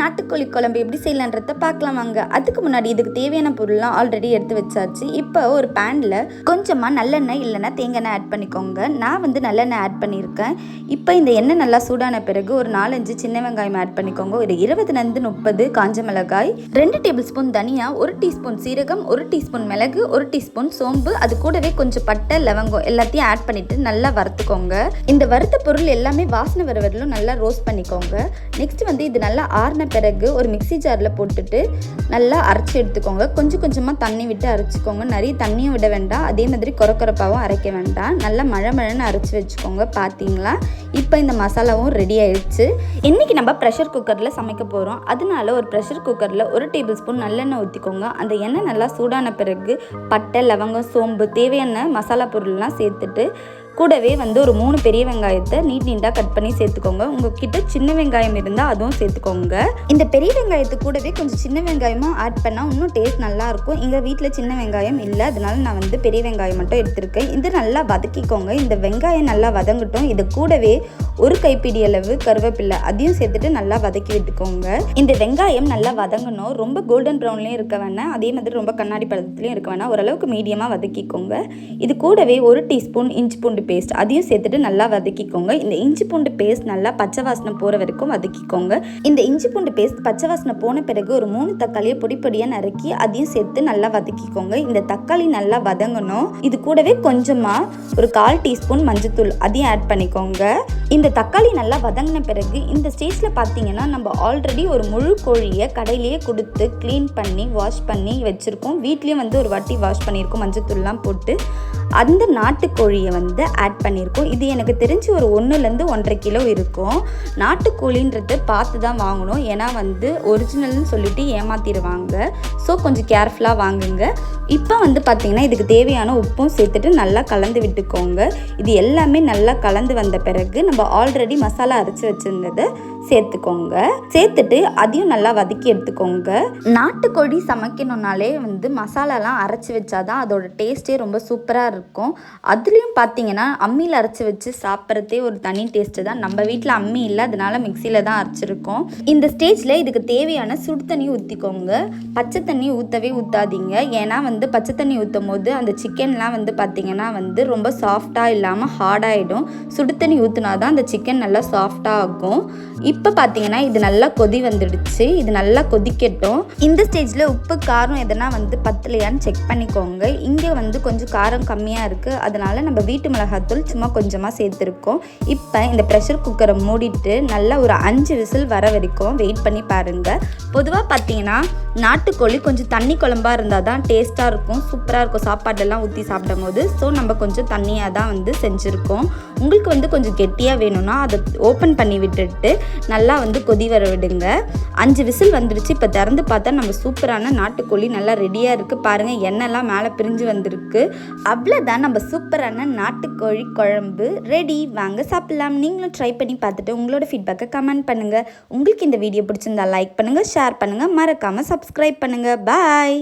நாட்டுக்கோழி குழம்பு எப்படி செய்யலான்றத பார்க்கலாம் வாங்க. அதுக்கு முன்னாடி இதுக்கு தேவையான பொருள்லாம் ஆல்ரெடி எடுத்து வச்சாச்சு. இப்போ ஒரு பேனில் கொஞ்சமாக நல்லெண்ணெய் இல்லைன்னா தேங்காய் எண்ணெய் ஆட் பண்ணிக்கோங்க. நான் வந்து நல்லெண்ணெய் ஆட் பண்ணியிருக்கேன். இப்போ இந்த எண்ணெய் நல்லா சூடான பிறகு ஒரு 4-5 சின்ன வெங்காயம் ஆட் பண்ணிக்கோங்க. ஒரு 20-30 காஞ்ச மிளகாய், 2 டேபிள் ஸ்பூன் தனியா, 1 டீஸ்பூன் சீரகம், 1 டீஸ்பூன் மிளகு, 1 டீஸ்பூன் சோம்பு, அது கூடவே கொஞ்சம் பட்டை லவங்கம் எல்லாத்தையும் ஆட் பண்ணிட்டு நல்லா வறுத்துக்கோங்க. இந்த வறுத்த பொருள் எல்லாமே வாசனை வர வரலும் நல்லா ரோஸ்ட் பண்ணிக்கோங்க. நெக்ஸ்ட் வந்து இது நல்லா ஆறின பிறகு ஒரு மிக்சி ஜாரில் போட்டுட்டு நல்லா அரைச்சி எடுத்துக்கோங்க. கொஞ்சம் கொஞ்சமாக தண்ணி விட்டு அரைச்சிக்கோங்க. நிறைய தண்ணியும் விட வேண்டாம், அதே மாதிரி கொரப்பாகவும் அரைக்க வேண்டாம். நல்லா மழைன்னு அரைச்சி வச்சுக்கோங்க. பார்த்தீங்களா, இப்போ இந்த மசாலாவும் ரெடி ஆயிடுச்சு. இன்றைக்கி நம்ம ப்ரெஷர் குக்கரில் சமைக்க போகிறோம். அதனால ஒரு ப்ரெஷர் குக்கரில் 1 டேபிள் ஸ்பூன் நல்லெண்ணெய் ஊற்றிக்கோங்க. அந்த எண்ணெய் நல்லா சூடான பிறகு பட்டை லவங்கம் சோம்பு தேவையான மசாலா பொருள்லாம் சேர்த்துட்டு கூடவே வந்து ஒரு 3 பெரிய வெங்காயத்தை நீட்டாக கட் பண்ணி சேர்த்துக்கோங்க. உங்ககிட்ட சின்ன வெங்காயம் இருந்தால் அதுவும் சேர்த்துக்கோங்க. இந்த பெரிய வெங்காயத்து கூடவே கொஞ்சம் சின்ன வெங்காயமும் ஆட் பண்ணால் இன்னும் டேஸ்ட் நல்லாயிருக்கும். எங்கள் வீட்டில் சின்ன வெங்காயம் இல்லை, அதனால நான் வந்து பெரிய வெங்காயம் மட்டும் எடுத்திருக்கேன். இது நல்லா வதக்கிக்கோங்க. இந்த வெங்காயம் நல்லா வதங்கட்டும். இது கூடவே ஒரு கைப்பிடி அளவு கருவேப்பிலை அதையும் சேர்த்துட்டு நல்லா வதக்கி விட்டுக்கோங்க. இந்த வெங்காயம் நல்லா வதங்கணும். ரொம்ப கோல்டன் ப்ரௌன்லேயும் இருக்க வேணாம், அதே மாதிரி ரொம்ப கண்ணாடி பழத்துலையும் இருக்க வேணாம். ஓரளவுக்கு மீடியமாக வதக்கிக்கோங்க. இது கூடவே 1 டீஸ்பூன் இஞ்சி பூண்டு பேஸ்ட் அதையும் சேர்த்துட்டு நல்லா வதக்கிக்கோங்க. இந்த இஞ்சி பூண்டு பேஸ்ட் நல்லா பச்சை வாசனை போகிற வரைக்கும் வதக்கிக்கோங்க. இந்த இஞ்சி பூண்டு பேஸ்ட் பச்சை வாசனை போன பிறகு ஒரு 3 தக்காளியை பொடியாக நறுக்கி அதையும் சேர்த்து நல்லா வதக்கிக்கோங்க. இந்த தக்காளி நல்லா வதங்கணும். இது கூடவே கொஞ்சமாக ஒரு 1/4 டீஸ்பூன் மஞ்சத்தூள் அதையும் ஆட் பண்ணிக்கோங்க. இந்த தக்காளி நல்லா வதங்கின பிறகு இந்த ஸ்டேஜில் பார்த்தீங்கன்னா நம்ம ஆல்ரெடி ஒரு முழு கோழியை கடையிலேயே கொடுத்து க்ளீன் பண்ணி வாஷ் பண்ணி வச்சுருக்கோம். வீட்லேயும் வந்து ஒரு வாட்டி வாஷ் பண்ணியிருக்கோம் மஞ்சத்தூள்லாம் போட்டு. அந்த நாட்டுக்கோழியை வந்து ஆட் பண்ணியிருக்கோம். இது எனக்கு தெரிஞ்சு ஒரு 1-1.5 கிலோ இருக்கும். நாட்டுக்கோழின்றது பார்த்து தான் வாங்கணும், ஏன்னா வந்து ஒரிஜினல்னு சொல்லிட்டு ஏமாத்திடுவாங்க. ஸோ கொஞ்சம் கேர்ஃபுல்லாக வாங்குங்க. இப்போ வந்து பார்த்திங்கன்னா இதுக்கு தேவையான உப்பும் சேர்த்துட்டு நல்லா கலந்து விட்டுக்கோங்க. இது எல்லாமே நல்லா கலந்து வந்த பிறகு நம்ம ஆல்ரெடி மசாலா அரைச்சி வச்சுருந்ததை சேர்த்துக்கோங்க. சேர்த்துட்டு அதையும் நல்லா வதக்கி எடுத்துக்கோங்க. நாட்டுக்கோழி சமைக்கணுன்னாலே வந்து மசாலாலாம் அரைச்சி வச்சாதான் அதோட டேஸ்ட்டே ரொம்ப சூப்பராக இருக்கும். அதுலேயும் பார்த்தீங்கன்னா அம்மியில் அரைச்சி வச்சு சாப்பிட்றதே ஒரு தனி டேஸ்ட்டு தான். நம்ம வீட்டில் அம்மி இல்லை, அதனால மிக்சியில் தான் அரைச்சிருக்கோம். இந்த ஸ்டேஜில் இதுக்கு தேவையான சுடு தண்ணி ஊற்றிக்கோங்க. பச்சை தண்ணி ஊற்றவே ஊற்றாதீங்க, ஏன்னா வந்து பச்சை தண்ணி ஊற்றும் போது அந்த சிக்கன்லாம் வந்து பார்த்திங்கன்னா வந்து ரொம்ப சாஃப்டாக இல்லாமல் ஹார்டாகிடும். சுடு தண்ணி ஊற்றினா தான் அந்த சிக்கன் நல்லா சாஃப்டாக ஆகும். இப்போ பார்த்தீங்கன்னா இது நல்லா கொதி வந்துடுச்சு. இது நல்லா கொதிக்கட்டும். இந்த ஸ்டேஜில் உப்பு காரம் எதனா வந்து பத்தலையான்னு செக் பண்ணிக்கோங்க. இங்கே வந்து கொஞ்சம் காரம் கம்மியாக இருக்குது, அதனால் நம்ம வீட்டு மிளகாத்தூள் சும்மா கொஞ்சமாக சேர்த்துருக்கோம். இப்போ இந்த ப்ரெஷர் குக்கரை மூடிட்டு நல்லா ஒரு 5 விசில் வர வரைக்கும் வெயிட் பண்ணி பாருங்கள். பொதுவாக பார்த்தீங்கன்னா நாட்டுக்கோழி கொஞ்சம் தண்ணி குழம்பாக இருந்தால் தான் டேஸ்ட்டாக இருக்கும், சூப்பராக இருக்கும் சாப்பாடெல்லாம் ஊற்றி சாப்பிடும் போது. ஸோ நம்ம கொஞ்சம் தண்ணியாக தான் வந்து செஞ்சுருக்கோம். உங்களுக்கு வந்து கொஞ்சம் கெட்டியாக வேணும்னா அதை ஓப்பன் பண்ணி விட்டுட்டு நல்லா வந்து கொதி வர விடுங்க. 5 விசில் வந்துடுச்சு. இப்போ திறந்து பார்த்தா நம்ம சூப்பரான நாட்டுக்கோழி நல்லா ரெடியாக இருக்குது. பாருங்கள், எண்ணெய்லாம் மேலே பிரிஞ்சு வந்திருக்கு. அவ்வளோதான், நம்ம சூப்பரான நாட்டுக்கோழி குழம்பு ரெடி. வாங்க சாப்பிட்லாம். நீங்களும் ட்ரை பண்ணி பார்த்துட்டு உங்களோட ஃபீட்பேக்கை கமெண்ட் பண்ணுங்கள். உங்களுக்கு இந்த வீடியோ பிடிச்சிருந்தா லைக் பண்ணுங்கள், ஷேர் பண்ணுங்கள், மறக்காமல் சப்ஸ்கிரைப் பண்ணுங்கள். பாய்.